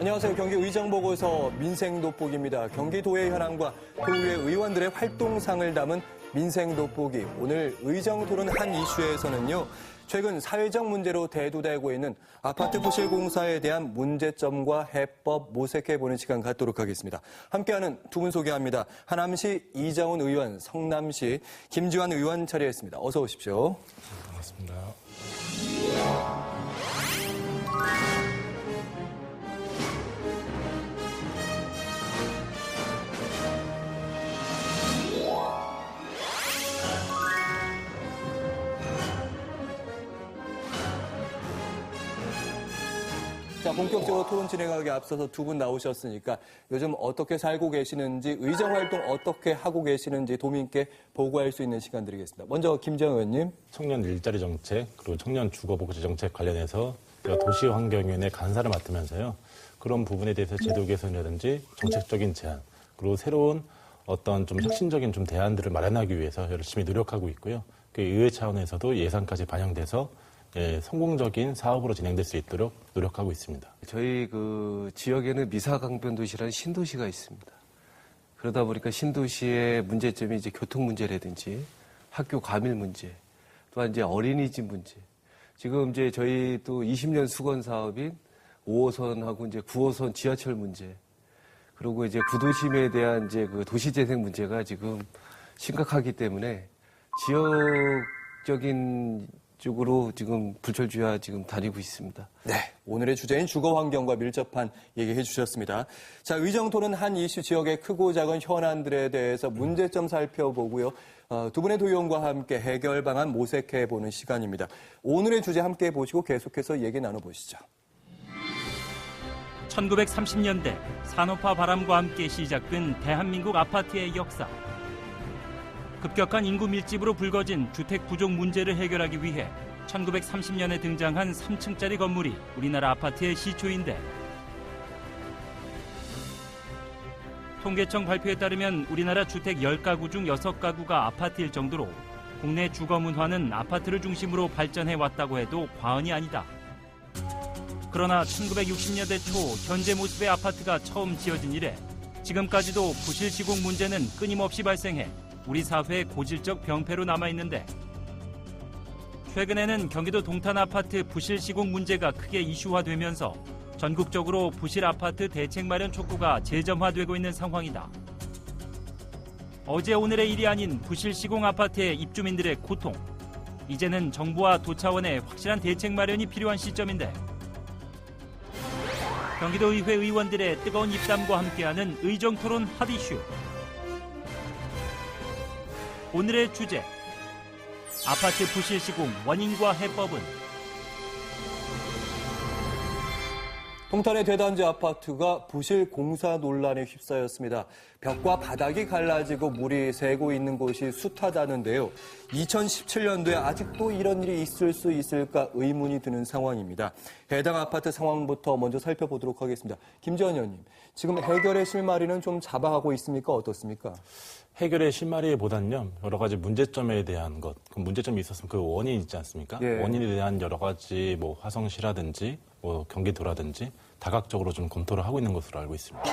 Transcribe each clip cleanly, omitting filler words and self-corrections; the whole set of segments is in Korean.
안녕하세요. 경기 의정보고서 민생돋보기입니다. 경기도의 현황과 도의회 의원들의 활동상을 담은 민생돋보기. 오늘 의정토론 한 이슈에서는요. 최근 사회적 문제로 대두되고 있는 아파트 부실 공사에 대한 문제점과 해법 모색해보는 시간 갖도록 하겠습니다. 함께하는 두 분 소개합니다. 하남시 이정훈 의원, 성남시 김주환 의원 자리했습니다. 어서 오십시오. 반갑습니다. 자, 본격적으로 토론 진행하기 앞서서 두 분 나오셨으니까 요즘 어떻게 살고 계시는지, 의정활동 어떻게 하고 계시는지 도민께 보고할 수 있는 시간 드리겠습니다. 먼저 김정은 의원님. 청년 일자리 정책, 그리고 청년 주거복지 정책 관련해서 제가 도시환경위원회 간사를 맡으면서요. 그런 부분에 대해서 제도 개선이라든지 정책적인 제안, 그리고 새로운 어떤 좀 혁신적인 좀 대안들을 마련하기 위해서 열심히 노력하고 있고요. 그 의회 차원에서도 예산까지 반영돼서 성공적인 사업으로 진행될 수 있도록 노력하고 있습니다. 저희 그 지역에는 미사강변도시라는 신도시가 있습니다. 그러다 보니까 신도시의 문제점이 이제 교통 문제라든지 학교 과밀 문제, 또한 이제 어린이집 문제. 지금 이제 저희 또 20년 수건 사업인 5호선하고 이제 9호선 지하철 문제. 그리고 이제 구도심에 대한 이제 그 도시재생 문제가 지금 심각하기 때문에 지역적인 쪽으로 지금 불철주야 지금 다니고 있습니다. 네, 오늘의 주제인 주거 환경과 밀접한 얘기해 주셨습니다. 자, 의정토론 한 이슈 지역의 크고 작은 현안들에 대해서 문제점 살펴보고요. 두 분의 도의원과 함께 해결 방안 모색해 보는 시간입니다. 오늘의 주제 함께 보시고 계속해서 얘기 나눠보시죠. 1930년대 산업화 바람과 함께 시작된 대한민국 아파트의 역사. 급격한 인구 밀집으로 불거진 주택 부족 문제를 해결하기 위해 1930년에 등장한 3층짜리 건물이 우리나라 아파트의 시초인데, 통계청 발표에 따르면 우리나라 주택 10가구 중 6가구가 아파트일 정도로 국내 주거 문화는 아파트를 중심으로 발전해 왔다고 해도 과언이 아니다. 그러나 1960년대 초 현재 모습의 아파트가 처음 지어진 이래 지금까지도 부실 시공 문제는 끊임없이 발생해 우리 사회의 고질적 병폐로 남아있는데, 최근에는 경기도 동탄 아파트 부실 시공 문제가 크게 이슈화되면서 전국적으로 부실 아파트 대책 마련 촉구가 재점화되고 있는 상황이다. 어제 오늘의 일이 아닌 부실 시공 아파트의 입주민들의 고통. 이제는 정부와 도차원의 확실한 대책 마련이 필요한 시점인데, 경기도의회 의원들의 뜨거운 입담과 함께하는 의정토론 핫 이슈. 오늘의 주제, 아파트 부실 시공 원인과 해법은? 동탄의 대단지 아파트가 부실 공사 논란에 휩싸였습니다. 벽과 바닥이 갈라지고 물이 새고 있는 곳이 숱하다는데요. 2017년도에 아직도 이런 일이 있을 수 있을까 의문이 드는 상황입니다. 해당 아파트 상황부터 먼저 살펴보도록 하겠습니다. 김지원 의원님, 지금 해결의 실마리는 좀 잡아가고 있습니까? 어떻습니까? 해결의 실마리보다는요, 여러 가지 문제점에 대한 것, 그 문제점이 있었으면 그 원인이 있지 않습니까? 예. 원인에 대한 여러 가지 화성시라든지 경기도라든지 다각적으로 좀 검토를 하고 있는 것으로 알고 있습니다.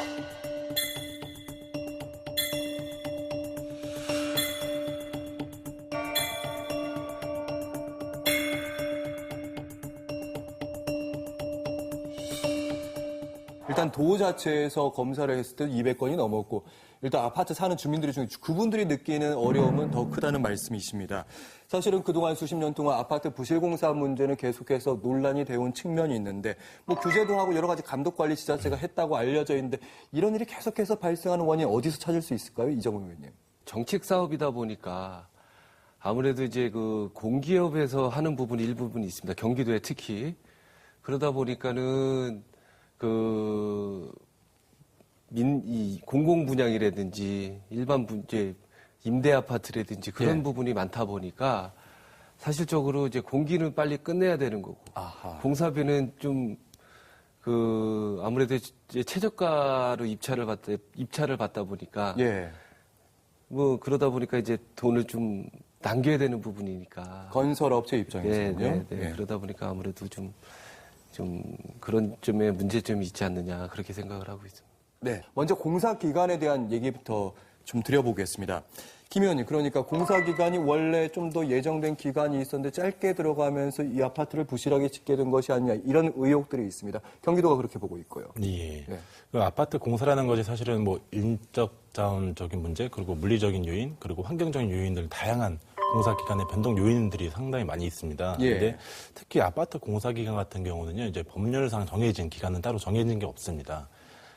일단 도 자체에서 검사를 했을 때 200건이 넘었고, 일단 아파트 사는 주민들 중에 그분들이 느끼는 어려움은 더 크다는 말씀이십니다. 사실은 그동안 수십 년 동안 아파트 부실 공사 문제는 계속해서 논란이 되어 온 측면이 있는데, 규제도 하고 여러 가지 감독 관리 지자체가 했다고 알려져 있는데, 이런 일이 계속해서 발생하는 원인 어디서 찾을 수 있을까요? 이정훈 의원님. 정책 사업이다 보니까 아무래도 이제 그 공기업에서 하는 부분이 일부분이 있습니다. 경기도에 특히. 그러다 보니까는 이 공공 분양이라든지 일반 이제 임대 아파트라든지 그런 부분이 많다 보니까 사실적으로 이제 공기는 빨리 끝내야 되는 거고, 아하. 공사비는 좀 아무래도 이제 최저가로 입찰을 받다 보니까 예. 그러다 보니까 이제 돈을 좀 남겨야 되는 부분이니까. 건설업체 입장에서는요. 네. 그러다 보니까 아무래도 좀 좀 그런 점에 문제점이 있지 않느냐 그렇게 생각을 하고 있습니다. 네, 먼저 공사 기간에 대한 얘기부터 좀 드려보겠습니다. 김 의원님, 그러니까 공사 기간이 원래 좀 더 예정된 기간이 있었는데 짧게 들어가면서 이 아파트를 부실하게 짓게 된 것이 아니냐 이런 의혹들이 있습니다. 경기도가 그렇게 보고 있고요. 예. 네. 그 아파트 공사라는 것이 사실은 뭐 인적 자원적인 문제, 그리고 물리적인 요인, 그리고 환경적인 요인들 다양한 공사 기간의 변동 요인들이 상당히 많이 있습니다. 예. 그런데 특히 아파트 공사 기간 같은 경우는요, 이제 법률상 정해진 기간은 따로 정해진 게 없습니다.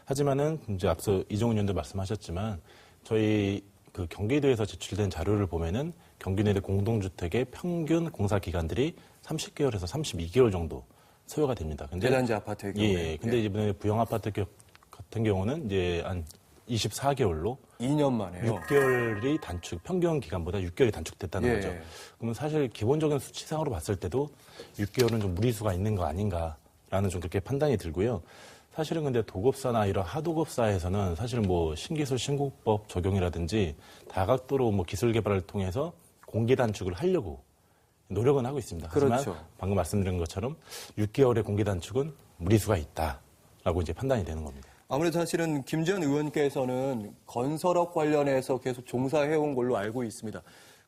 하지만은 이제 앞서 이종훈 의원도 말씀하셨지만 저희 그 경기도에서 제출된 자료를 보면은 경기도 내 공동주택의 평균 공사 기간들이 30개월에서 32개월 정도 소요가 됩니다. 근데 대단지 아파트의 경우에. 예. 근데 이번에 부영 아파트 같은 경우는 이제 한 24개월로 2년 만에요. 6개월이 단축, 평균 기간보다 6개월이 단축됐다는 예. 거죠. 그러면 사실 기본적인 수치상으로 봤을 때도 6개월은 좀 무리수가 있는 거 아닌가라는 좀 그렇게 판단이 들고요. 사실은 근데 도급사나 이런 하도급사에서는 사실 뭐 신기술 신고법 적용이라든지 다각도로 뭐 기술 개발을 통해서 공기 단축을 하려고 노력은 하고 있습니다. 하지만 그렇죠. 방금 말씀드린 것처럼 6개월의 공기 단축은 무리수가 있다라고 이제 판단이 되는 겁니다. 아무래도 사실은 김재현 의원께서는 건설업 관련해서 계속 종사해온 걸로 알고 있습니다.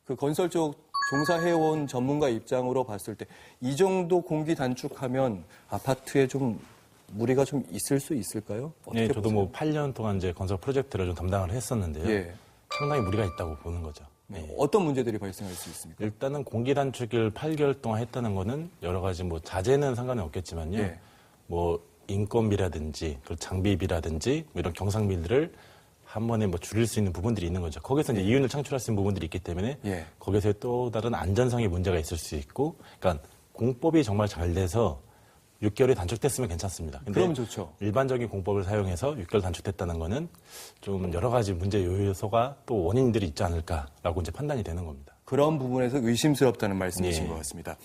그 건설 쪽 종사해온 전문가 입장으로 봤을 때 이 정도 공기 단축하면 아파트에 좀 무리가 좀 있을 수 있을까요? 어떻게 네, 저도 보세요? 뭐 8년 동안 이제 건설 프로젝트를 좀 담당을 했었는데요. 예. 상당히 무리가 있다고 보는 거죠. 네. 어떤 문제들이 발생할 수 있습니까? 일단은 공기 단축을 8개월 동안 했다는 거는 여러 가지 뭐 자재는 상관이 없겠지만요. 예. 뭐 인건비라든지 그리고 장비비라든지 뭐 이런 경상비들을 한 번에 뭐 줄일 수 있는 부분들이 있는 거죠. 거기서 이제 이윤을 창출할 수 있는 부분들이 있기 때문에 예. 거기서 또 다른 안전성의 문제가 있을 수 있고, 그러니까 공법이 정말 잘 돼서 6개월이 단축됐으면 괜찮습니다. 근데 그럼 좋죠. 일반적인 공법을 사용해서 6개월 단축됐다는 거는 좀 여러 가지 문제 요소가 또 원인들이 있지 않을까라고 이제 판단이 되는 겁니다. 그런 부분에서 의심스럽다는 말씀이신 예. 것 같습니다.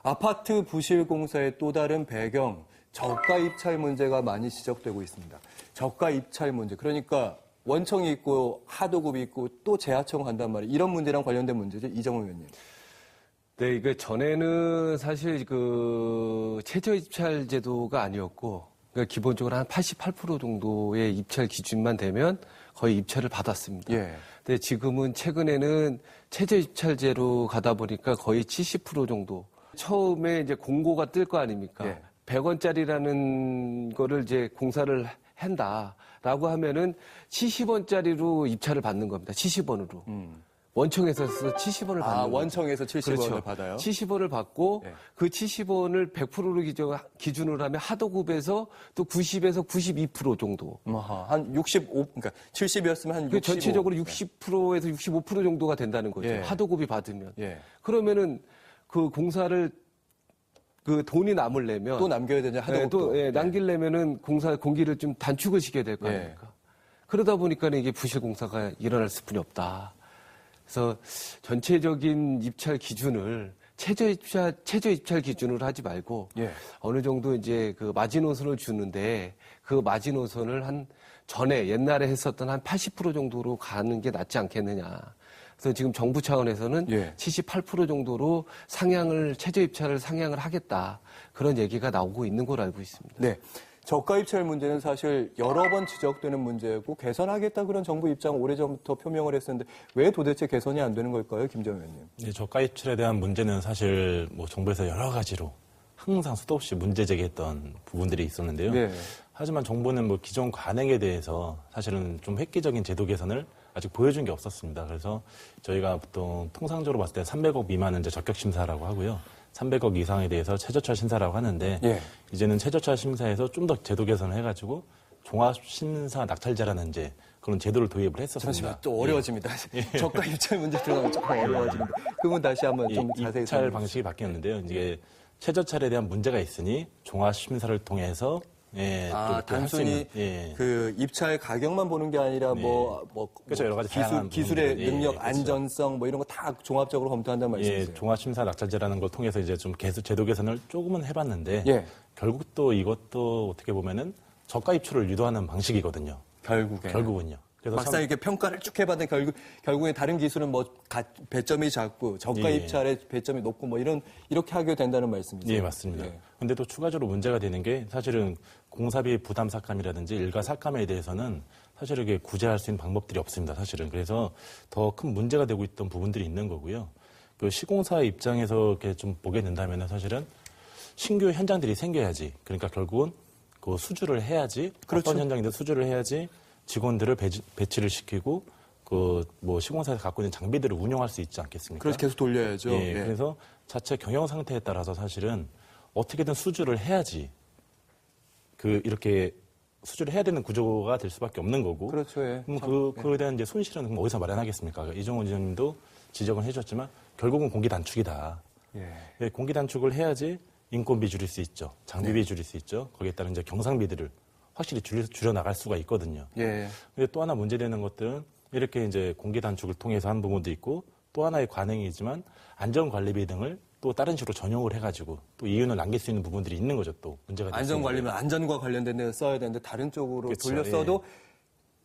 아파트 부실 공사의 또 다른 배경, 저가 입찰 문제가 많이 지적되고 있습니다. 저가 입찰 문제, 그러니까 원청이 있고 하도급이 있고 또 재하청 간단 말이에요. 이런 문제랑 관련된 문제죠, 이정훈 의원님. 네, 이게 전에는 사실 그 최저 입찰 제도가 아니었고, 그러니까 기본적으로 한 88% 정도의 입찰 기준만 되면 거의 입찰을 받았습니다. 예. 근데 지금은 최근에는 최저 입찰제로 가다 보니까 거의 70% 정도. 처음에 이제 공고가 뜰 거 아닙니까? 예. 100원짜리라는 거를 이제 공사를 한다라고 하면은 70원짜리로 입찰을 받는 겁니다. 70원으로. 원청에서 70원을 받는 거죠. 원청에서 70원을 그렇죠. 받아요? 70원을 받고 네. 그 70원을 100%로 기준으로 하면 하도급에서 또 90에서 92% 정도. 한 65, 그러니까 70이었으면 한 65. 그 전체적으로 60%에서 65% 정도가 된다는 거죠. 예. 하도급이 받으면. 예. 그러면은 그 공사를 그 돈이 남으려면 또 남겨야 되냐, 하도급도. 또 남기려면은 공기를 좀 단축을 시켜야 될 거 예. 아닙니까? 그러다 보니까는 이게 부실 공사가 일어날 수뿐이 없다. 그래서 전체적인 입찰 기준을 최저 입찰 기준으로 하지 말고 예. 어느 정도 이제 그 마지노선을 주는데 그 마지노선을 한 전에 옛날에 했었던 한 80% 정도로 가는 게 낫지 않겠느냐. 그래서 지금 정부 차원에서는 예. 78% 정도로 최저 입찰을 상향을 하겠다. 그런 얘기가 나오고 있는 걸로 알고 있습니다. 네. 저가 입찰 문제는 사실 여러 번 지적되는 문제고 개선하겠다 그런 정부 입장 오래전부터 표명을 했었는데 왜 도대체 개선이 안 되는 걸까요, 김정은 의원님? 네, 저가 입찰에 대한 문제는 사실 뭐 정부에서 여러 가지로 항상 수도 없이 문제 제기했던 부분들이 있었는데요. 네. 하지만 정부는 뭐 기존 관행에 대해서 사실은 좀 획기적인 제도 개선을 아직 보여준 게 없었습니다. 그래서 저희가 보통 통상적으로 봤을 때 300억 미만은 이제 적격 심사라고 하고요. 300억 이상에 대해서 최저차 심사라고 하는데 예. 이제는 최저차 심사에서 좀 더 제도 개선을 해가지고 종합 심사 낙찰제라는 이제 그런 제도를 도입을 했었습니다. 잠시만 또 어려워집니다. 저가 입찰 문제 들어가면 조금 어려워집니다. 그 부분 다시 한번 좀 자세히 입찰 설명해 방식이 바뀌었는데요. 이제 최저차에 대한 문제가 있으니 종합 심사를 통해서 또 이렇게 할수 단순히 있는, 예. 그 입찰 가격만 보는 게 아니라 그렇죠. 여러 가지 다양한 기술의 부분들이, 능력, 그렇죠. 안전성 뭐 이런 거 다 종합적으로 검토한다는 말씀이세요? 예, 종합 심사 낙찰제라는 걸 통해서 이제 좀 제도 개선을 조금은 해봤는데 예. 결국 또 이것도 어떻게 보면은 저가 입출을 유도하는 방식이거든요. 결국에. 결국은요. 그래서 막상 이렇게 평가를 쭉 해봤는데 결국에 다른 기술은 뭐 배점이 작고 저가 예. 입찰에 배점이 높고 뭐 이렇게 하게 된다는 말씀이죠. 예, 맞습니다. 근데 또 추가적으로 문제가 되는 게 사실은 공사비 부담 삭감이라든지 일가 삭감에 대해서는 사실 이게 구제할 수 있는 방법들이 없습니다. 사실은. 그래서 더 큰 문제가 되고 있던 부분들이 있는 거고요. 그 시공사 입장에서 이렇게 좀 보게 된다면 사실은 신규 현장들이 생겨야지. 그러니까 결국은 그 수주를 해야지. 그렇죠. 어떤 현장인데 수주를 해야지 직원들을 배치를 시키고 그 뭐 시공사에서 갖고 있는 장비들을 운용할 수 있지 않겠습니까? 그래서 계속 돌려야죠. 예, 예. 그래서 자체 경영 상태에 따라서 사실은 어떻게든 수주를 해야지 이렇게 수주를 해야 되는 구조가 될 수밖에 없는 거고. 그렇죠. 예. 그거에 대한 이제 손실은 그럼 어디서 마련하겠습니까? 이종훈 의원님도 지적은 해주셨지만 결국은 공기 단축이다. 예, 공기 단축을 해야지 인건비 줄일 수 있죠. 장비비 줄일 수 있죠. 거기에 따른 이제 경상비들을 확실히 줄여 나갈 수가 있거든요. 예. 근데 또 하나 문제되는 것들은 이렇게 이제 공기 단축을 통해서 한 부분도 있고 또 하나의 관행이지만 안전관리비 등을 또 다른 식으로 전용을 해가지고 또 이윤을 남길 수 있는 부분들이 있는 거죠. 또 문제가 될 수 있는 안전관리면 거예요. 안전과 관련된 데 써야 되는데 다른 쪽으로 그렇죠. 돌려 써도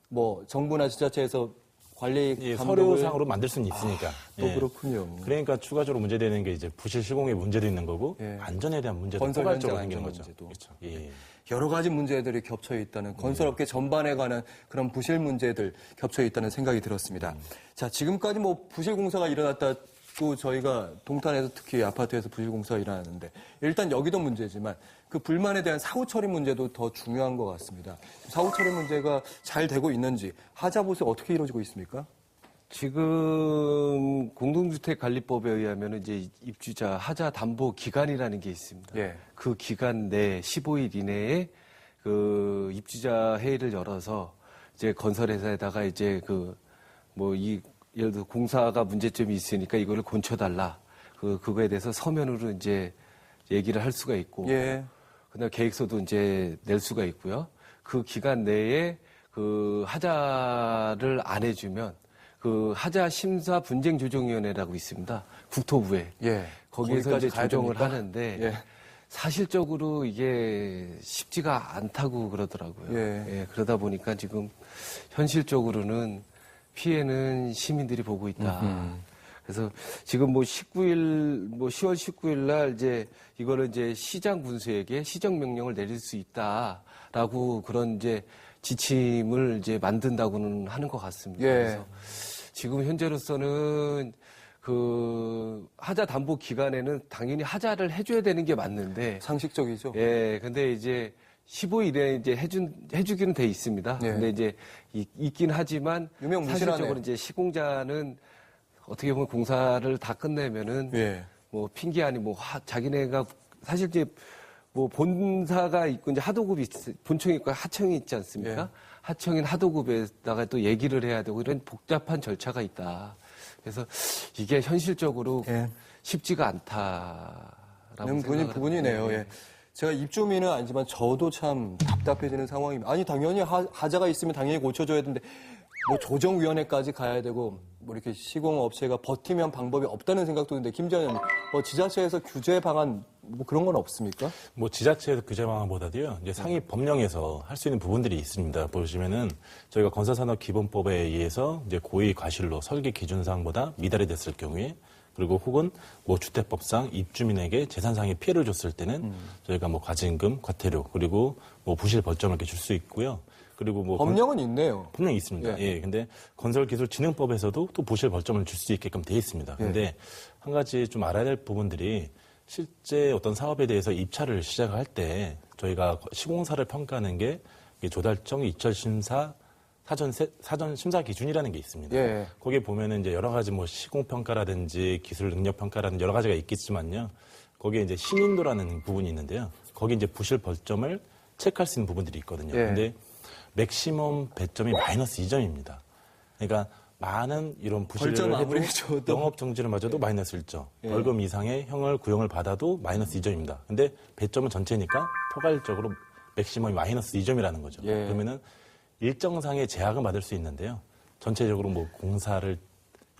뭐 정부나 지자체에서 관리 예, 감독을 서류상으로 만들 수는 있으니까. 또 예. 그렇군요. 그러니까 추가적으로 문제되는 게 이제 부실 시공의 문제도 있는 거고 예. 안전에 대한 문제도 건설 포괄적으로 현장 생기는 안전 거죠. 문제도. 그렇죠. 예. 여러 가지 문제들이 겹쳐 있다는 건설업계 전반에 관한 그런 부실 문제들 겹쳐 있다는 생각이 들었습니다. 자, 지금까지 뭐 부실 공사가 일어났다고 저희가 동탄에서 특히 아파트에서 부실 공사가 일어났는데 일단 여기도 문제지만 그 불만에 대한 사후 처리 문제도 더 중요한 것 같습니다. 사후 처리 문제가 잘 되고 있는지 하자 보수 어떻게 이루어지고 있습니까? 지금 공동주택관리법에 의하면 이제 입주자 하자 담보 기간이라는 게 있습니다. 예. 그 기간 내 15일 이내에 그 입주자 회의를 열어서 이제 건설회사에다가 이제 예를 들어 공사가 문제점이 있으니까 이거를 고쳐달라. 그거에 대해서 서면으로 이제 얘기를 할 수가 있고. 예. 그다음 계획서도 이제 낼 수가 있고요. 그 기간 내에 그 하자를 안 해주면 그 하자 심사 분쟁 조정위원회라고 있습니다. 국토부에. 예. 거기에서 거기까지 이제 가야 조정을 됩니까? 하는데 예. 사실적으로 이게 쉽지가 않다고 그러더라고요. 예. 그러다 보니까 지금 현실적으로는 피해는 시민들이 보고 있다. 그래서 지금 10월 19일 날 이제 이거를 이제 시장 군수에게 시정 명령을 내릴 수 있다라고 그런 이제 지침을 이제 만든다고는 하는 것 같습니다. 예. 그래서 지금 현재로서는 그 하자 담보 기간에는 당연히 하자를 해줘야 되는 게 맞는데, 상식적이죠. 예, 근데 이제 15일에 이제 해주기는 돼 있습니다. 예. 근데 이제 있긴 하지만 유명무실하네. 사실적으로 이제 시공자는 어떻게 보면 공사를 다 끝내면은 예. 뭐 핑계 아니 자기네가 사실 이제 본사가 있고 이제 하도급이 본청이 있고 하청이 있지 않습니까? 예. 하청인 하도급에다가 또 얘기를 해야 되고 이런 복잡한 절차가 있다. 그래서 이게 현실적으로 예. 쉽지가 않다라고 생각을 부분이네요. 합니다. 예. 제가 입주민은 아니지만 저도 참 답답해지는 상황입니다. 아니 당연히 하자가 있으면 당연히 고쳐줘야 되는데 뭐 조정위원회까지 가야 되고 뭐 이렇게 시공업체가 버티면 방법이 없다는 생각도 드는데 김지현 의원님, 지자체에서 규제 방안 뭐 그런 건 없습니까? 뭐 지자체에서 규제 방안보다도요, 이제 상위 법령에서 할 수 있는 부분들이 있습니다. 보시면은 저희가 건설산업기본법에 의해서 이제 고의 과실로 설계 기준사항보다 미달이 됐을 경우에 그리고 혹은 뭐 주택법상 입주민에게 재산상의 피해를 줬을 때는 저희가 뭐 과징금, 과태료 그리고 뭐 부실 벌점을 이렇게 줄 수 있고요. 그리고 뭐 법령은 있네요. 분명히 있습니다. 예. 근데 건설기술진흥법에서도 또 부실 벌점을 줄 수 있게끔 돼 있습니다. 근데 한 가지 좀 알아야 될 부분들이 실제 어떤 사업에 대해서 입찰을 시작할 때 저희가 시공사를 평가하는 게 조달청 입찰심사 사전 심사 기준이라는 게 있습니다. 예. 거기에 보면은 이제 여러 가지 뭐 시공평가라든지 기술 능력평가라든지 여러 가지가 있겠지만요. 거기에 이제 신인도라는 부분이 있는데요. 거기 이제 부실 벌점을 체크할 수 있는 부분들이 있거든요. 예. 근데 맥시멈 배점이 마이너스 2점입니다. 그러니까 많은 이런 부실을 벌점 해도 아무리 줘도. 영업 정지를 맞아도 마이너스 1점. 벌금 이상의 형을 구형을 받아도 마이너스 2점입니다. 근데 배점은 전체니까 포괄적으로 맥시멈이 마이너스 2점이라는 거죠. 예. 그러면은 일정상의 제약은 받을 수 있는데요. 전체적으로 뭐 공사를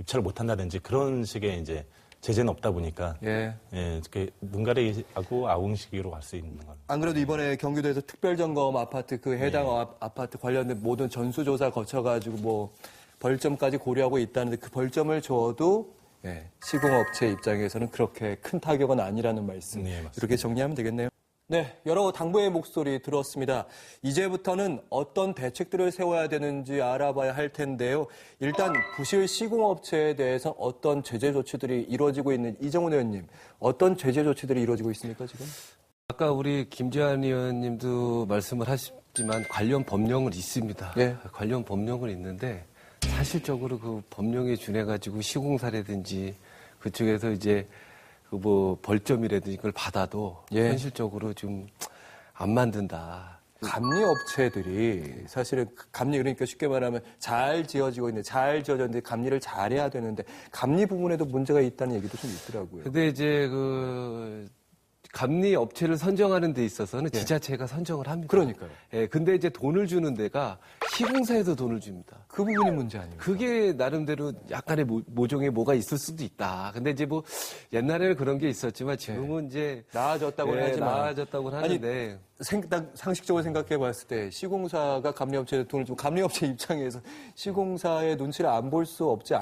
입찰을 못 한다든지 그런 식의 이제 제재는 없다 보니까 예. 이렇게 눈 가리하고 아웅식으로 갈 수 있는 건. 안 그래도 이번에 경기도에서 특별점검 아파트 그 해당 아파트 관련된 모든 전수조사 거쳐가지고 뭐 벌점까지 고려하고 있다는데 그 벌점을 줘도 시공업체 입장에서는 그렇게 큰 타격은 아니라는 말씀. 네, 맞습니다. 이렇게 정리하면 되겠네요. 네, 여러 당부의 목소리 들었습니다. 이제부터는 어떤 대책들을 세워야 되는지 알아봐야 할 텐데요. 일단 부실 시공업체에 대해서 어떤 제재 조치들이 이루어지고 있는 이정훈 의원님, 어떤 제재 조치들이 이루어지고 있습니까, 지금? 아까 우리 김재환 의원님도 말씀을 하셨지만 관련 법령은 있습니다. 예. 관련 법령은 있는데 사실적으로 그 법령에 준해 가지고 시공사라든지 그쪽에서 이제 그 뭐 벌점이라든지 그걸 받아도 예. 현실적으로 좀 안 만든다. 감리 업체들이 사실은 감리 그러니까 쉽게 말하면 잘 지어지고 있는데 잘 지어졌는데 감리를 잘해야 되는데 감리 부분에도 문제가 있다는 얘기도 좀 있더라고요. 근데 이제 그 감리 업체를 선정하는 데 있어서는 지자체가 선정을 합니다. 그러니까요. 예, 근데 이제 돈을 주는 데가 시공사에서 돈을 줍니다. 그 부분이 문제 아닙니까? 그게 나름대로 약간의 모종의 뭐가 있을 수도 있다. 근데 이제 뭐 옛날에는 그런 게 있었지만 지금은 이제 나아졌다고는 하지만 나아졌다고 하는데 상식적으로 생각해 봤을 때 시공사가 감리업체에 돈을 주고 감리업체 입장에서 시공사의 눈치를 안 볼 수 없지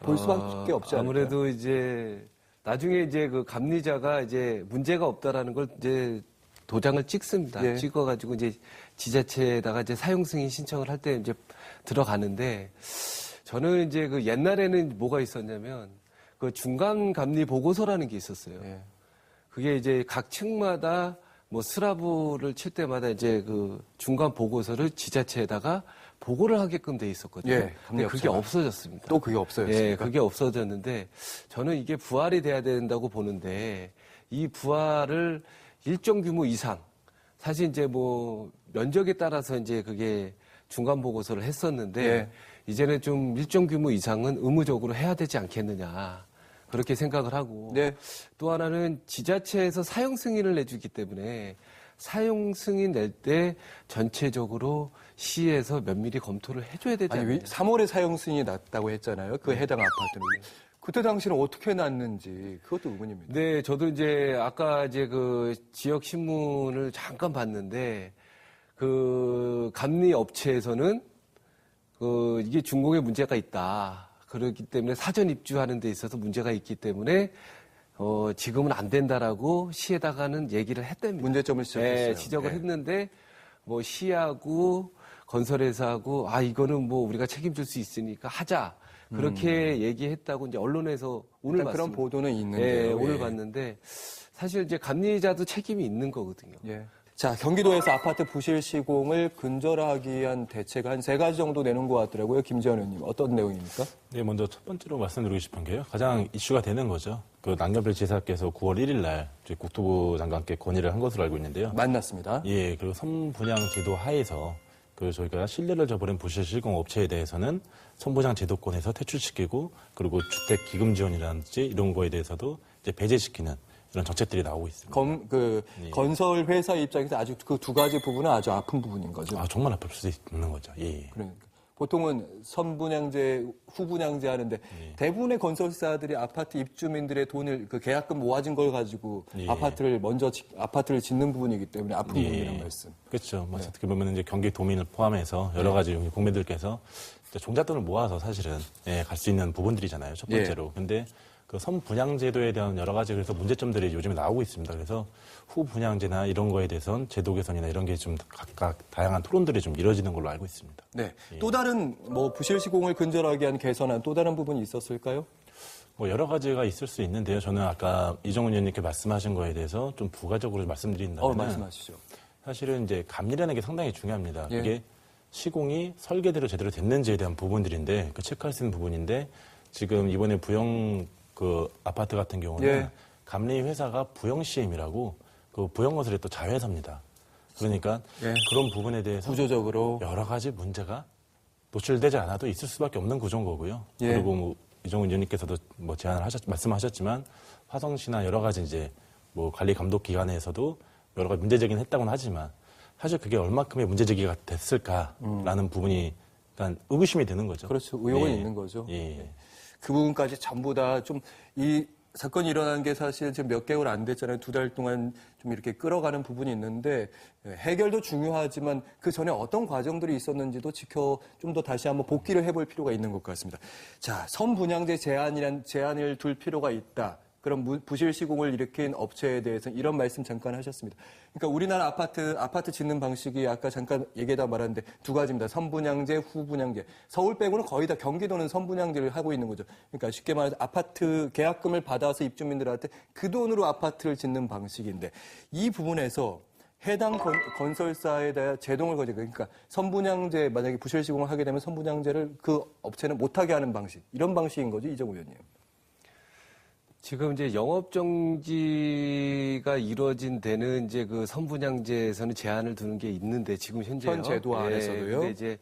볼 수밖에 없지 않을까요? 아무래도 이제 나중에 이제 그 감리자가 이제 문제가 없다라는 걸 이제 도장을 찍습니다. 예. 찍어가지고 이제 지자체에다가 이제 사용 승인 신청을 할 때 이제 들어가는데 저는 이제 그 옛날에는 뭐가 있었냐면 그 중간 감리 보고서라는 게 있었어요. 예. 그게 이제 각 층마다 뭐 스라브를 칠 때마다 이제 그 중간 보고서를 지자체에다가 보고를 하게끔 돼 있었거든요. 예, 근데 그게 감리업체가. 없어졌습니다. 또 그게 없어졌습니까? 예, 그게 없어졌는데 저는 이게 부활이 돼야 된다고 보는데 이 부활을 일정 규모 이상 사실 이제 뭐 면적에 따라서 이제 그게 중간 보고서를 했었는데 예. 이제는 좀 일정 규모 이상은 의무적으로 해야 되지 않겠느냐 그렇게 생각을 하고 네. 또 하나는 지자체에서 사용 승인을 내주기 때문에 사용 승인 낼 때 전체적으로 시에서 면밀히 검토를 해줘야 되지 아니, 않나요? 3월에 사용 승인이 났다고 했잖아요. 그 해당 아파트는. 그때 당시는 어떻게 났는지 그것도 의문입니다. 네, 저도 이제 아까 이제 그 지역 신문을 잠깐 봤는데 그 감리 업체에서는 그 이게 준공에 문제가 있다. 그렇기 때문에 사전 입주하는 데 있어서 문제가 있기 때문에 지금은 안 된다라고 시에다가는 얘기를 했답니다. 문제점을 지적했어요. 네, 지적을 예. 했는데 뭐 시하고 건설회사하고 이거는 뭐 우리가 책임질 수 있으니까 하자. 그렇게 얘기했다고 이제 언론에서 오늘 일단 그런 봤습니다. 보도는 네, 있는데요. 오늘 예. 봤는데 사실 이제 감리자도 책임이 있는 거거든요. 예. 자, 경기도에서 아파트 부실 시공을 근절하기 위한 대책을 한 3가지 정도 내놓은 것 같더라고요. 김재원 의원님. 어떤 내용입니까? 네, 먼저 첫 번째로 말씀드리고 싶은 게요. 가장 이슈가 되는 거죠. 그 남경필 지사께서 9월 1일 날 국토부 장관께 건의를 한 것으로 알고 있는데요. 만났습니다. 예, 그리고 선분양 제도 하에서 그 저희가 신뢰를 저버린 부실 시공 업체에 대해서는 선분양 제도권에서 퇴출시키고 그리고 주택 기금 지원이라든지 이런 거에 대해서도 이제 배제시키는 이런 정책들이 나오고 있습니다. 예. 건설 회사 입장에서 아주 그 2가지 부분은 아주 아픈 부분인 거죠. 정말 아플 수 있는 거죠. 예. 그러니까 보통은 선분양제, 후분양제 하는데 대부분의 건설사들이 아파트 입주민들의 돈을 그 계약금 모아진 걸 가지고 예. 아파트를 짓는 부분이기 때문에 아픈 부분이란 말씀. 그렇죠. 어떻게 보면 이제 경기 도민을 포함해서 여러 가지 국민들께서 종잣돈을 모아서 사실은 갈 수 있는 부분들이잖아요. 첫 번째로. 근데 그 선분양 제도에 대한 여러 가지 그래서 문제점들이 요즘에 나오고 있습니다. 그래서 후분양제나 이런 거에 대해서는 제도 개선이나 이런 게 좀 각각 다양한 토론들이 좀 이루어지는 걸로 알고 있습니다. 네. 또 다른 뭐 부실 시공을 근절하게 위한 개선안 또 다른 부분이 있었을까요? 뭐 여러 가지가 있을 수 있는데요. 저는 아까 이정훈 의원님께 말씀하신 거에 대해서 좀 부가적으로 말씀드린다면 말씀하시죠. 사실은 이제 감리라는 게 상당히 중요합니다. 예. 이게 시공이 설계대로 제대로 됐는지에 대한 부분들인데 그 체크할 수 있는 부분인데 지금 이번에 부영 그 아파트 같은 경우는 예. 감리 회사가 부영 CM이라고 그 부영 건설의 또 자회사입니다. 그러니까 예. 그런 부분에 대해서 구조적으로 여러 가지 문제가 노출되지 않아도 있을 수밖에 없는 구조인 거고요. 예. 그리고 뭐 이정훈 의원님께서도 뭐 말씀하셨지만 화성시나 여러 가지 이제 뭐 관리 감독 기관에서도 여러 가지 문제제기는 했다고는 하지만 사실 그게 얼마큼의 문제제기가 됐을까라는 부분이 일단 의구심이 드는 거죠. 그렇죠. 의혹은 예. 있는 거죠. 예. 그 부분까지 전부 다 좀 이 사건이 일어난 게 사실 지금 몇 개월 안 됐잖아요. 2달 동안 좀 이렇게 끌어가는 부분이 있는데 해결도 중요하지만 그 전에 어떤 과정들이 있었는지도 좀 더 다시 한번 복기를 해볼 필요가 있는 것 같습니다. 자, 선분양제 제한을 둘 필요가 있다. 그런 부실 시공을 일으킨 업체에 대해서 이런 말씀 잠깐 하셨습니다. 그러니까 우리나라 아파트 짓는 방식이 아까 잠깐 얘기하다 말았는데 두 가지입니다. 선분양제, 후분양제. 서울 빼고는 거의 다 경기도는 선분양제를 하고 있는 거죠. 그러니까 쉽게 말해서 아파트 계약금을 받아서 입주민들한테 그 돈으로 아파트를 짓는 방식인데 이 부분에서 해당 건설사에 대한 제동을 거죠. 그러니까 선분양제 만약에 부실 시공을 하게 되면 선분양제를 그 업체는 못하게 하는 방식. 이런 방식인 거죠, 이정우 의원님. 지금 이제 영업정지가 이루어진 데는 이제 그 선분양제에서는 제한을 두는 게 있는데 지금 현재요. 현 제도 안에서도요. 근데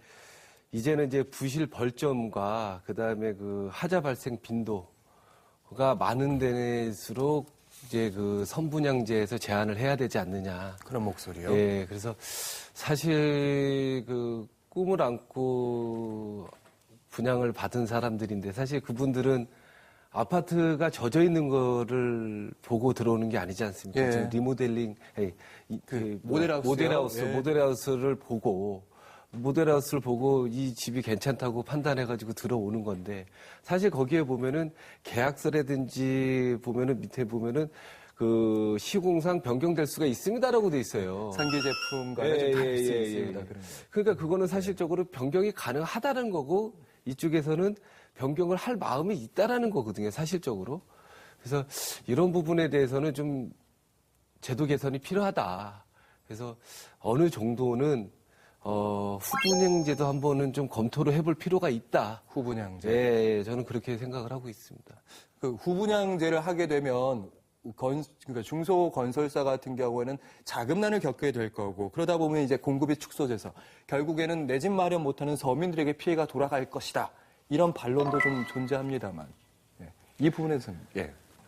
이제는 이제 부실 벌점과 그다음에 그 하자 발생 빈도가 많은 데일수록 이제 그 선분양제에서 제한을 해야 되지 않느냐. 그런 목소리요. 예, 그래서 사실 그 꿈을 안고 분양을 받은 사람들인데 사실 그분들은 아파트가 젖어 있는 거를 보고 들어오는 게 아니지 않습니까? 예. 지금 리모델링, 모델하우스를 보고 이 집이 괜찮다고 판단해가지고 들어오는 건데 사실 거기에 보면은 계약서라든지 보면은 밑에 보면은 그 시공상 변경될 수가 있습니다라고 돼 있어요. 상기 제품 간에 좀 다를 수 있습니다. 그런 거. 그러니까 그거는 사실적으로 변경이 가능하다는 거고 이쪽에서는 변경을 할 마음이 있다라는 거거든요, 사실적으로. 그래서 이런 부분에 대해서는 좀 제도 개선이 필요하다. 그래서 어느 정도는 후분양제도 한번은 좀 검토를 해볼 필요가 있다. 후분양제. 예, 저는 그렇게 생각을 하고 있습니다. 그 후분양제를 하게 되면 그러니까 중소건설사 같은 경우에는 자금난을 겪게 될 거고 그러다 보면 이제 공급이 축소돼서 결국에는 내 집 마련 못하는 서민들에게 피해가 돌아갈 것이다. 이런 반론도 좀 존재합니다만 이 부분에서는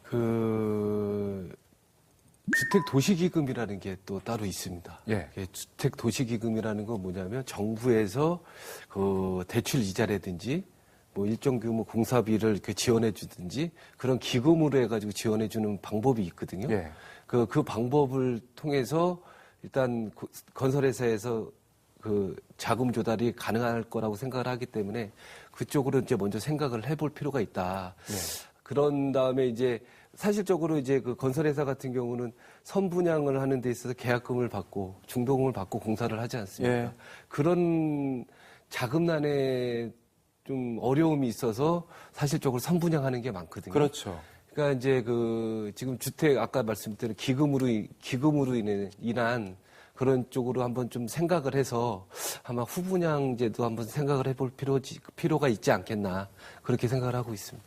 그 주택 도시기금이라는 게 또 따로 있습니다. 주택 도시기금이라는 건 뭐냐면 정부에서 그 대출 이자라든지 뭐 일정 규모 공사비를 이렇게 지원해 주든지 그런 기금으로 해가지고 지원해 주는 방법이 있거든요. 그 방법을 통해서 일단 건설회사에서 그 자금 조달이 가능할 거라고 생각을 하기 때문에 그쪽으로 이제 먼저 생각을 해볼 필요가 있다. 그런 다음에 이제 사실적으로 이제 그 건설회사 같은 경우는 선분양을 하는 데 있어서 계약금을 받고 중도금을 받고 공사를 하지 않습니까? 그런 자금난에 좀 어려움이 있어서 사실적으로 선분양하는 게 많거든요. 그렇죠. 그러니까 이제 그 지금 주택 아까 말씀드린 기금으로 인한 그런 쪽으로 한번 좀 생각을 해서 아마 후분양제도 한번 생각을 해볼 필요가 있지 않겠나 그렇게 생각을 하고 있습니다.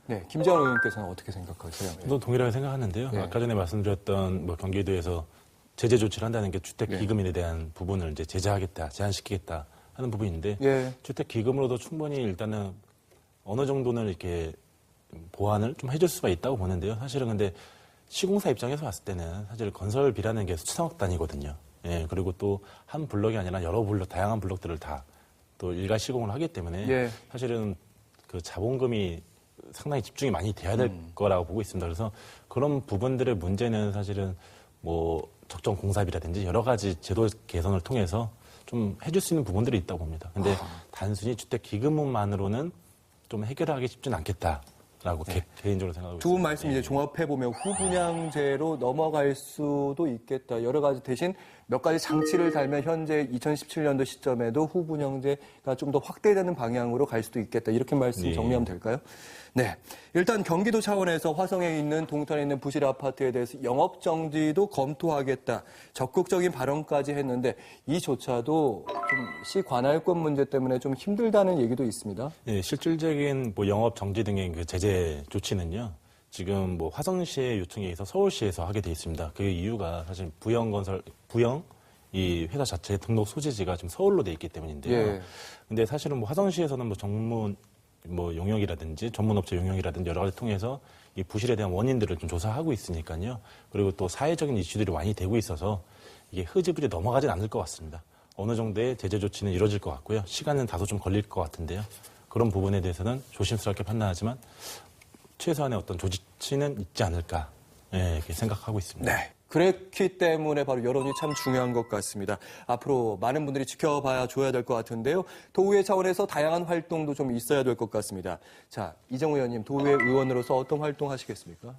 네, 김재원 의원께서는 어떻게 생각하세요? 저도 동일하게 생각하는데요. 아까 전에 말씀드렸던 뭐 경기도에서 제재 조치를 한다는 게 주택 기금에 대한 부분을 이제 제재하겠다, 제한시키겠다 하는 부분인데 주택 기금으로도 충분히 일단은 어느 정도는 이렇게 보완을 좀 해줄 수가 있다고 보는데요. 사실은 근데 시공사 입장에서 봤을 때는 사실 건설비라는 게 수천억 단위거든요. 그리고 또 한 블럭이 아니라 여러 블럭, 다양한 블럭들을 다 또 일괄 시공을 하기 때문에 사실은 그 자본금이 상당히 집중이 많이 돼야 될 거라고 보고 있습니다. 그래서 그런 부분들의 문제는 사실은 뭐 적정 공사비라든지 여러 가지 제도 개선을 통해서 좀 해줄 수 있는 부분들이 있다고 봅니다. 근데 단순히 주택 기금만으로는 좀 해결하기 쉽지는 않겠다라고 개인적으로 생각하고 있습니다. 두 분 말씀 이제 종합해보면 후분양제로 넘어갈 수도 있겠다. 여러 가지 대신 몇 가지 장치를 달면 현재 2017년도 시점에도 후분양제가 좀 더 확대되는 방향으로 갈 수도 있겠다. 이렇게 말씀 정리하면 될까요? 네. 일단 경기도 차원에서 화성에 있는 동탄에 있는 부실 아파트에 대해서 영업정지도 검토하겠다. 적극적인 발언까지 했는데 이조차도 좀 시 관할권 문제 때문에 좀 힘들다는 얘기도 있습니다. 네, 실질적인 뭐 영업정지 등의 그 제재 조치는요. 지금 뭐 화성시의 요청에 의해서 서울시에서 하게 돼 있습니다. 그 이유가 사실 부영 이 회사 자체의 등록 소재지가 지금 서울로 돼 있기 때문인데요. 근데 사실은 뭐 화성시에서는 뭐 전문 뭐 용역이라든지 전문업체 용역이라든지 여러 가지 통해서 이 부실에 대한 원인들을 좀 조사하고 있으니까요. 그리고 또 사회적인 이슈들이 많이 되고 있어서 이게 흐지부지 넘어가진 않을 것 같습니다. 어느 정도의 제재 조치는 이루어질 것 같고요. 시간은 다소 좀 걸릴 것 같은데요. 그런 부분에 대해서는 조심스럽게 판단하지만 최소한의 어떤 조치는 있지 않을까 이렇게 생각하고 있습니다. 네. 그렇기 때문에 바로 여론이 참 중요한 것 같습니다. 앞으로 많은 분들이 지켜봐야 줘야 될 것 같은데요. 도의회 차원에서 다양한 활동도 좀 있어야 될 것 같습니다. 자, 이정우 의원님, 도의회 의원으로서 어떤 활동 하시겠습니까?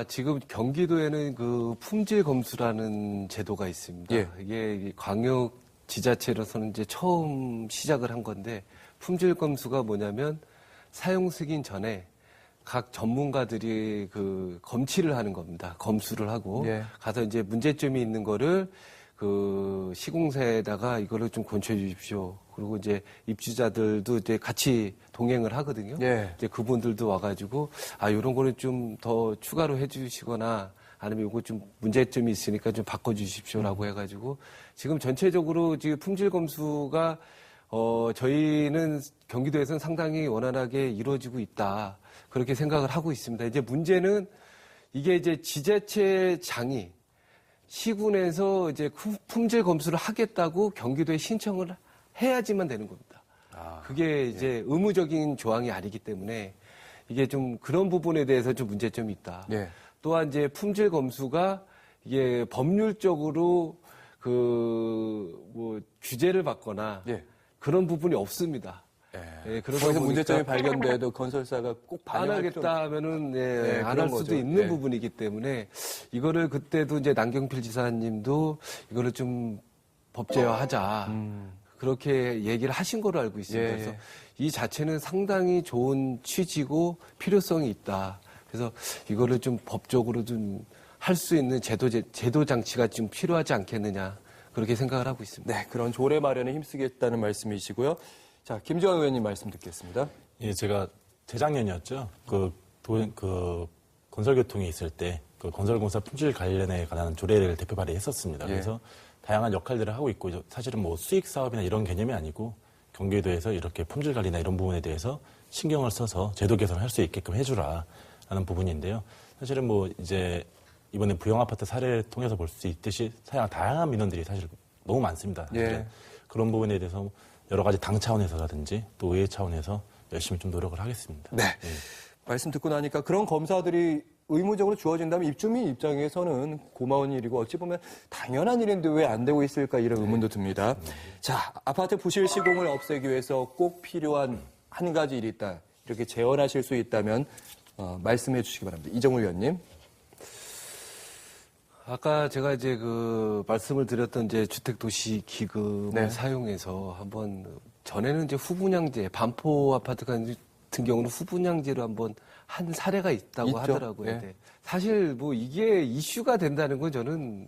지금 경기도에는 그 품질 검수라는 제도가 있습니다. 예. 이게 광역 지자체로서는 이제 처음 시작을 한 건데 품질 검수가 뭐냐면 사용 승인 전에 각 전문가들이 그 검취를 하는 겁니다. 검수를 하고 예. 가서 이제 문제점이 있는 거를 그 시공사에다가 이거를 좀 건초해 주십시오. 그리고 이제 입주자들도 이제 같이 동행을 하거든요. 예. 이제 그분들도 와가지고 이런 거는 좀 더 추가로 해주시거나 아니면 이거 좀 문제점이 있으니까 좀 바꿔주십시오라고 해가지고 지금 전체적으로 지금 품질 검수가 저희는 경기도에서는 상당히 원활하게 이루어지고 있다. 그렇게 생각을 하고 있습니다. 이제 문제는 이게 이제 지자체장이 시군에서 이제 품질 검수를 하겠다고 경기도에 신청을 해야지만 되는 겁니다. 그게 이제 의무적인 조항이 아니기 때문에 이게 좀 그런 부분에 대해서 좀 문제점이 있다. 예. 또한 이제 품질 검수가 이게 법률적으로 규제를 받거나 예. 그런 부분이 없습니다. 예. 그러다 거기서 보니까 문제점이 발견돼도 건설사가 꼭 안 반영할 하겠다 하면은 안 그런 할 수도 거죠. 있는 예. 부분이기 때문에 이거를 그때도 이제 남경필 지사님도 이거를 좀 법제화하자 그렇게 얘기를 하신 걸로 알고 있습니다. 예, 그래서 예. 이 자체는 상당히 좋은 취지고 필요성이 있다. 그래서 이거를 좀 법적으로 좀 할 수 있는 제도 장치가 좀 필요하지 않겠느냐 그렇게 생각을 하고 있습니다. 네, 그런 조례 마련에 힘쓰겠다는 말씀이시고요. 자, 김지원 의원님 말씀 듣겠습니다. 예, 제가 재작년이었죠. 그 건설교통이 있을 때 그 건설공사 품질 관련에 관한 조례를 대표 발의했었습니다. 예. 그래서 다양한 역할들을 하고 있고 사실은 뭐 수익 사업이나 이런 개념이 아니고 경기도에서 이렇게 품질 관리나 이런 부분에 대해서 신경을 써서 제도 개선을 할 수 있게끔 해주라라는 부분인데요. 사실은 뭐 이제 이번에 부영 아파트 사례를 통해서 볼 수 있듯이 다양한 민원들이 사실 너무 많습니다. 사실은. 예. 그런 부분에 대해서 여러 가지 당 차원에서라든지 또 의회 차원에서 열심히 좀 노력을 하겠습니다. 네. 예. 말씀 듣고 나니까 그런 검사들이 의무적으로 주어진다면 입주민 입장에서는 고마운 일이고 어찌 보면 당연한 일인데 왜 안 되고 있을까 이런 의문도 듭니다. 자, 아파트 부실 시공을 없애기 위해서 꼭 필요한 한 가지 일이 있다. 이렇게 제언하실 수 있다면 말씀해 주시기 바랍니다. 이정우 의원님. 아까 제가 이제 말씀을 드렸던 이제 주택도시기금을 네. 사용해서 한번 전에는 이제 후분양제, 반포 아파트 같은 경우는 후분양제로 한번 한 사례가 있다고 있죠. 하더라고요. 예. 네. 사실 뭐 이게 이슈가 된다는 건 저는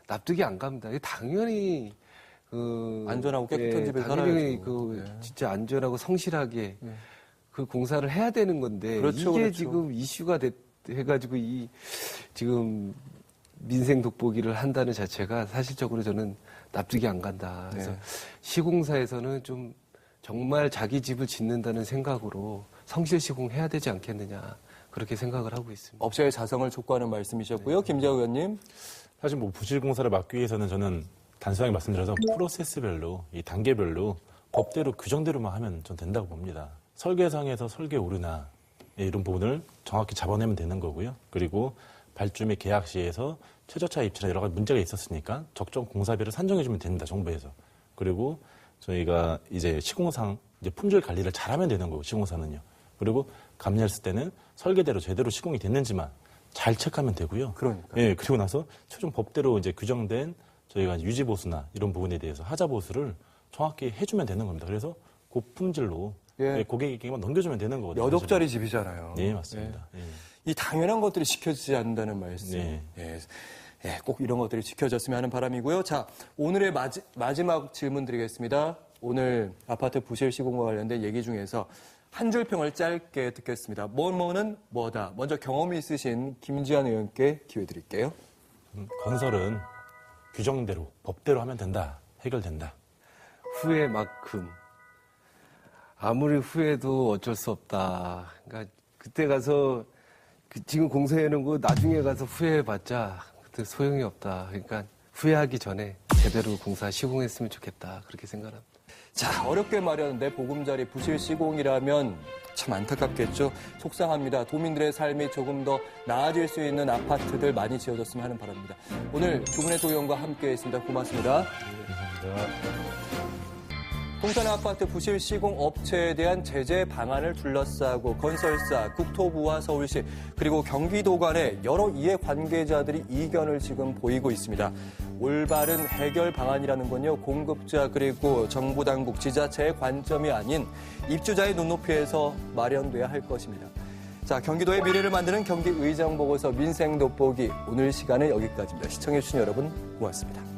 납득이 안 갑니다. 이게 당연히 안전하고 깨끗한 집에 당연히 살아야죠. 예. 진짜 안전하고 성실하게 예. 그 공사를 해야 되는 건데 그렇죠, 이게 그렇죠. 지금 이슈가 해가지고 지금 민생 돋보기를 한다는 자체가 사실적으로 저는 납득이 안 간다. 그래서 네. 시공사에서는 좀 정말 자기 집을 짓는다는 생각으로 성실 시공해야 되지 않겠느냐 그렇게 생각을 하고 있습니다. 업체의 자성을 촉구하는 말씀이셨고요. 김재호 의원님. 사실 뭐 부실 공사를 막기 위해서는 저는 단순하게 말씀드려서 프로세스별로 이 단계별로 법대로 규정대로만 하면 전 된다고 봅니다. 설계상에서 설계 오류나 이런 부분을 정확히 잡아내면 되는 거고요. 그리고 발주 및 계약 시에서 최저차 입찰에 여러 가지 문제가 있었으니까 적정 공사비를 산정해주면 됩니다. 정부에서. 그리고 저희가 이제 시공상 이제 품질 관리를 잘하면 되는 거고 시공사는요. 그리고 감리했을 때는 설계대로 제대로 시공이 됐는지만 잘 체크하면 되고요. 그러니까. 예, 그리고 나서 최종 법대로 이제 규정된 저희가 유지 보수나 이런 부분에 대해서 하자 보수를 정확히 해주면 되는 겁니다. 그래서 고품질로 예. 고객에게만 넘겨주면 되는 거거든요. 몇 억짜리 집이잖아요. 네, 맞습니다. 예. 이 당연한 것들이 지켜지지 않는다는 말씀. 네. 예, 꼭 이런 것들이 지켜졌으면 하는 바람이고요. 자, 오늘의 마지막 질문 드리겠습니다. 오늘 아파트 부실 시공과 관련된 얘기 중에서 한 줄 평을 짧게 듣겠습니다. 뭐뭐는 뭐다. 먼저 경험이 있으신 김지한 의원께 기회 드릴게요. 건설은 규정대로, 법대로 하면 된다. 해결된다. 후회만큼 아무리 후회도 어쩔 수 없다. 그러니까 그때 가서 지금 공사해놓은 거 나중에 가서 후회해봤자 그때 소용이 없다. 그러니까 후회하기 전에 제대로 공사 시공했으면 좋겠다. 그렇게 생각합니다. 자, 어렵게 마련한 내 보금자리 부실 시공이라면 참 안타깝겠죠. 속상합니다. 도민들의 삶이 조금 더 나아질 수 있는 아파트들 많이 지어졌으면 하는 바람입니다. 오늘 두 분의 도의원과 함께했습니다. 고맙습니다. 감사합니다. 동탄 아파트 부실 시공 업체에 대한 제재 방안을 둘러싸고 건설사, 국토부와 서울시 그리고 경기도 간에 여러 이해 관계자들이 이견을 지금 보이고 있습니다. 올바른 해결 방안이라는 건요, 공급자 그리고 정부 당국, 지자체의 관점이 아닌 입주자의 눈높이에서 마련돼야 할 것입니다. 자, 경기도의 미래를 만드는 경기 의정 보고서 민생 돋보기 오늘 시간은 여기까지입니다. 시청해주신 여러분 고맙습니다.